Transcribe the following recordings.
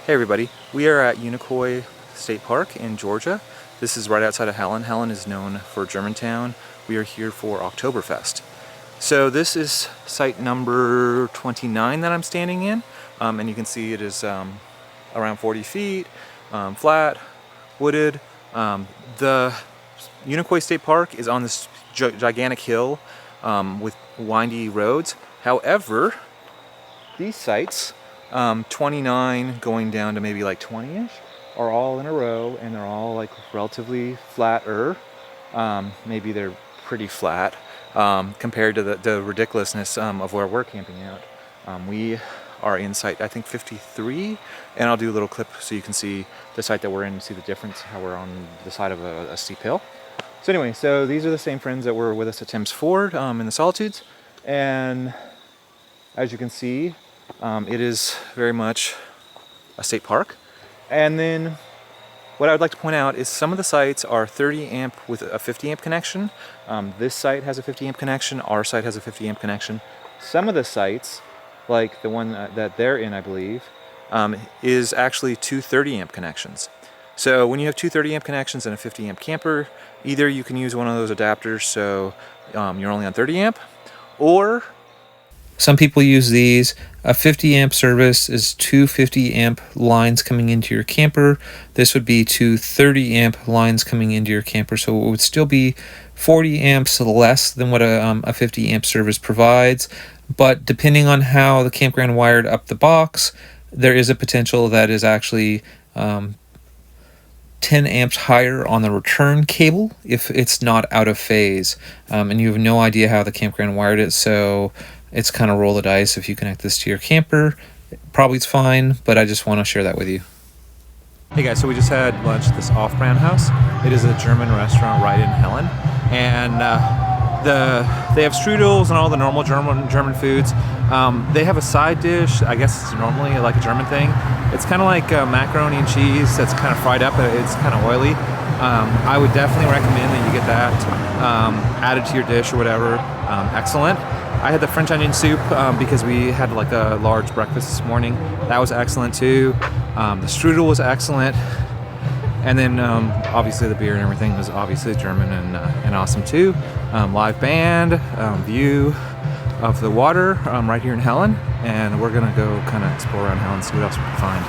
Hey everybody, we are at Unicoi State Park in Georgia. This is right outside of Helen. Helen is known for Germantown. We are here for Oktoberfest. So this is site number 29 that I'm standing in, and you can see it is around 40 feet, flat, wooded. The Unicoi State Park is on this gigantic hill with windy roads. However, these sites, 29 going down to maybe like 20-ish, are all in a row, and they're all like relatively flatter. Maybe they're pretty flat compared to the ridiculousness of where we're camping out. We are in site, I think, 53, and I'll do a little clip so you can see the site that we're in and see the difference, how we're on the side of a steep hill. So anyway, so these are the same friends that were with us at Tim's Ford in the Solitudes, and as you can see, it is very much a state park. And then what I would like to point out is some of the sites are 30 amp with a 50 amp connection. This site has a 50 amp connection, our site has a 50 amp connection. Some of the sites, like the one that they're in, I believe, is actually two 30 amp connections. So when you have two 30 amp connections and a 50 amp camper, either you can use one of those adapters so you're only on 30 amp, or some people use these. A 50 amp service is two 50 amp lines coming into your camper. This would be two 30 amp lines coming into your camper. So it would still be 40 amps less than what a 50 amp service provides. But depending on how the campground wired up the box, there is a potential that is actually 10 amps higher on the return cable if it's not out of phase. And you have no idea how the campground wired it, so it's kind of roll the dice. If you connect this to your camper, probably it's fine, but I just want to share that with you. Hey guys, so we just had lunch at this off-brand house. It is a German restaurant right in Helen, and they have strudels and all the normal German foods. They have a side dish, I guess it's normally like a German thing. It's kind of like macaroni and cheese that's kind of fried up, but it's kind of oily. I would definitely recommend that you get that added to your dish or whatever. Excellent. I had the French onion soup because we had like a large breakfast this morning. That was excellent too. The strudel was excellent. And then obviously the beer and everything was obviously German and awesome too. Live band, view of the water right here in Helen. And we're gonna go kind of explore around Helen, see what else we can find.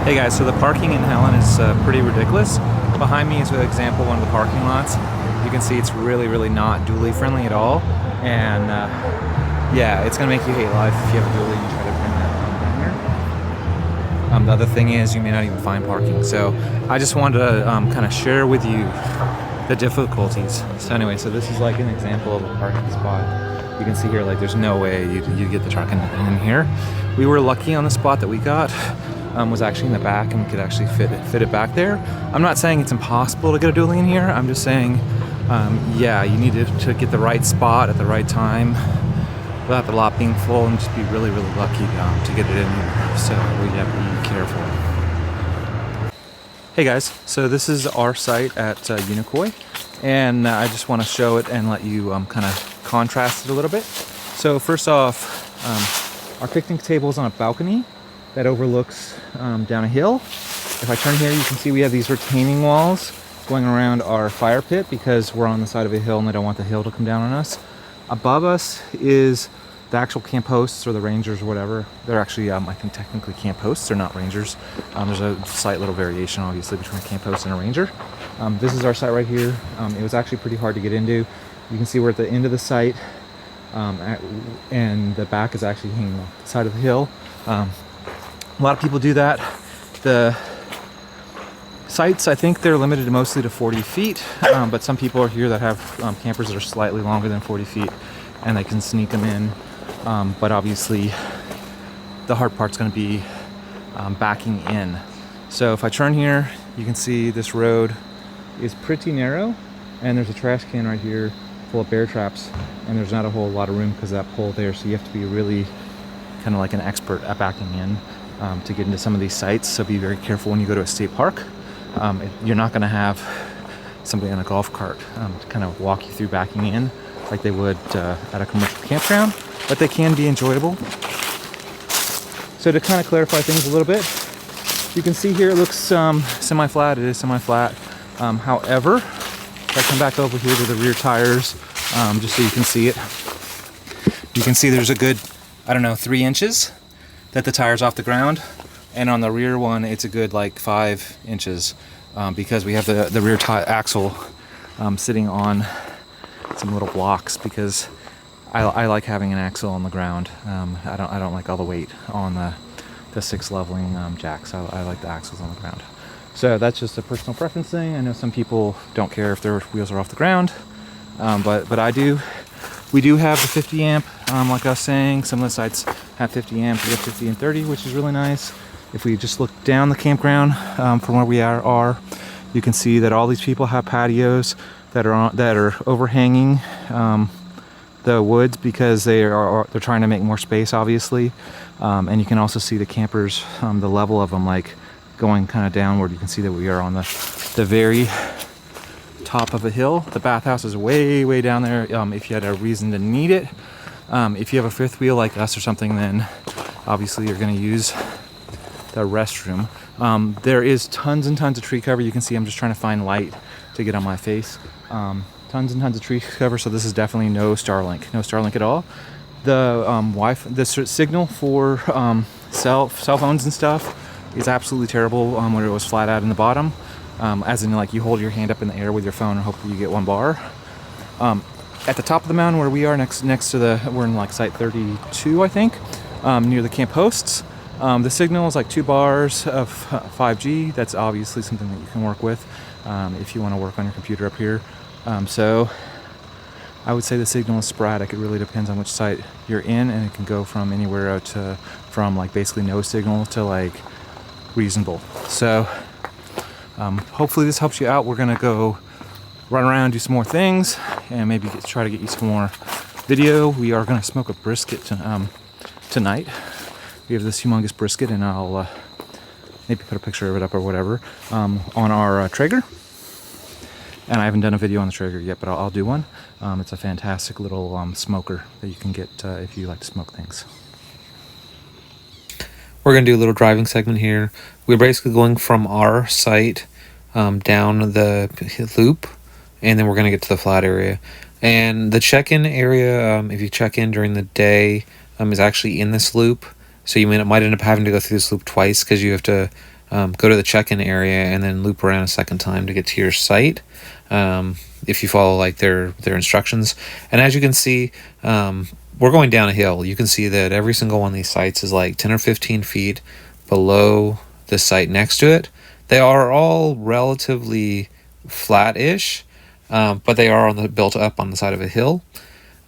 Hey guys, so the parking in Helen is pretty ridiculous. Behind me is an example of one of the parking lots. You can see it's really not dually friendly at all. And yeah, it's gonna make you hate life if you have a dually and you try to bring that down here. The other thing is you may not even find parking. So I just wanted to kind of share with you the difficulties. So anyway, so this is like an example of a parking spot. You can see here, like there's no way you get the truck in here. We were lucky on the spot that we got. Was actually in the back, and we could actually fit it back there. I'm not saying it's impossible to get a dually in here. I'm just saying, yeah, you need to get the right spot at the right time without the lot being full, and just be really lucky to get it in here. So we have to be careful. Hey guys, so this is our site at Unicoi, and I just want to show it and let you kind of contrast it a little bit. So first off, our picnic table is on a balcony that overlooks down a hill. If I turn here, you can see we have these retaining walls going around our fire pit because we're on the side of a hill and they don't want the hill to come down on us. Above us is the actual camp hosts or the rangers or whatever. They're actually, I think, technically camp hosts. They're not rangers. There's a slight little variation, obviously, between a camp host and a ranger. This is our site right here. It was actually pretty hard to get into. You can see we're at the end of the site, and the back is actually hanging off the side of the hill. A lot of people do that. The sites, I think they're limited mostly to 40 feet, but some people are here that have campers that are slightly longer than 40 feet, and they can sneak them in. But obviously, the hard part's going to be backing in. So if I turn here, you can see this road is pretty narrow, and there's a trash can right here full of bear traps, and there's not a whole lot of room because of that pole there, so you have to be really kind of like an expert at backing in. to get into some of these sites, so be very careful when you go to a state park. You're not going to have somebody on a golf cart to kind of walk you through backing in like they would at a commercial campground, but they can be enjoyable. So to kind of clarify things a little bit, you can see here it looks semi-flat. It is semi-flat. However, if I come back over here to the rear tires, just so you can see it, you can see there's a good, I don't know, 3 inches that the tire's off the ground, and on the rear one it's a good like 5 inches because we have the rear axle sitting on some little blocks, because I like having an axle on the ground. I don't like all the weight on the 6 leveling jacks. I like the axles on the ground. So that's just a personal preference thing. I know some people don't care if their wheels are off the ground, but I do. We do have the 50 amp, like I was saying. Some of the sites have 50 amp. We have 50 and 30, which is really nice. If we just look down the campground from where we are, you can see that all these people have patios that are overhanging the woods, because they're trying to make more space, obviously. And you can also see the campers, the level of them, like going kind of downward. You can see that we are on the very top of a hill. The bathhouse is way down there. If you had a reason to need it, if you have a fifth wheel like us or something, then obviously you're going to use the restroom. There is tons and tons of tree cover. You can see I'm just trying to find light to get on my face. Tons and tons of tree cover, so this is definitely no Starlink at all. The signal for cell phones and stuff is absolutely terrible when it was flat out in the bottom, as in like you hold your hand up in the air with your phone and hopefully you get 1 bar. At the top of the mountain where we are, next to we're in like site 32, I think, near the camp hosts. The signal is like 2 bars of 5G. That's obviously something that you can work with if you want to work on your computer up here. So I would say the signal is sporadic. It really depends on which site you're in, and it can go from anywhere from like basically no signal to like reasonable. So hopefully this helps you out. We're gonna go run around, do some more things, and maybe try to get you some more video. We are gonna smoke a brisket tonight. We have this humongous brisket, and I'll maybe put a picture of it up or whatever on our Traeger. And I haven't done a video on the Traeger yet, but I'll do one. It's a fantastic little smoker that you can get if you like to smoke things. We're going to do a little driving segment here. We're basically going from our site down the loop, and then we're going to get to the flat area. And the check-in area, if you check in during the day, is actually in this loop. So you might end up having to go through this loop twice, because you have to go to the check-in area and then loop around a second time to get to your site, if you follow like their instructions. And as you can see, we're going down a hill. You can see that every single one of these sites is like 10 or 15 feet below the site next to it. They are all relatively flat-ish, but they are built up on the side of a hill.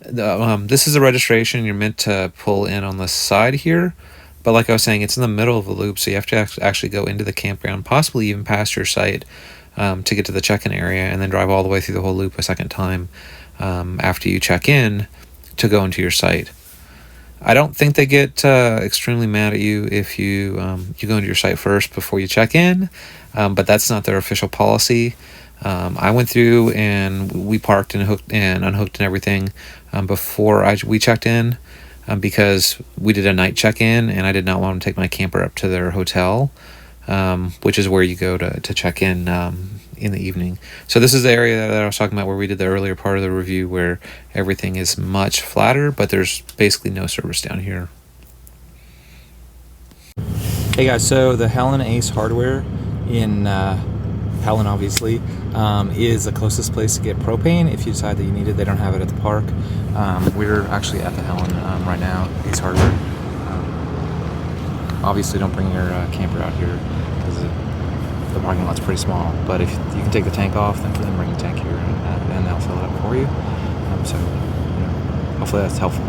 This is a registration. You're meant to pull in on the side here, but like I was saying, it's in the middle of the loop, so you have to actually go into the campground, possibly even past your site, to get to the check-in area, and then drive all the way through the whole loop a second time after you check in to go into your site. I don't think they get extremely mad at you if you go into your site first before you check in, but that's not their official policy. I went through and we parked and hooked and unhooked and everything before we checked in, because we did a night check-in and I did not want to take my camper up to their hotel, which is where you go to check in the evening. So this is the area that I was talking about where we did the earlier part of the review, where everything is much flatter, but there's basically no service down here. Hey guys, so the Helen Ace Hardware in Helen, obviously, is the closest place to get propane if you decide that you need it. They don't have it at the park. We're actually at the Helen right now, Ace Hardware. Obviously don't bring your camper out here, because the parking lot's pretty small, but if you can take the tank off, then bring the tank here and they'll fill it up for you. So hopefully that's helpful.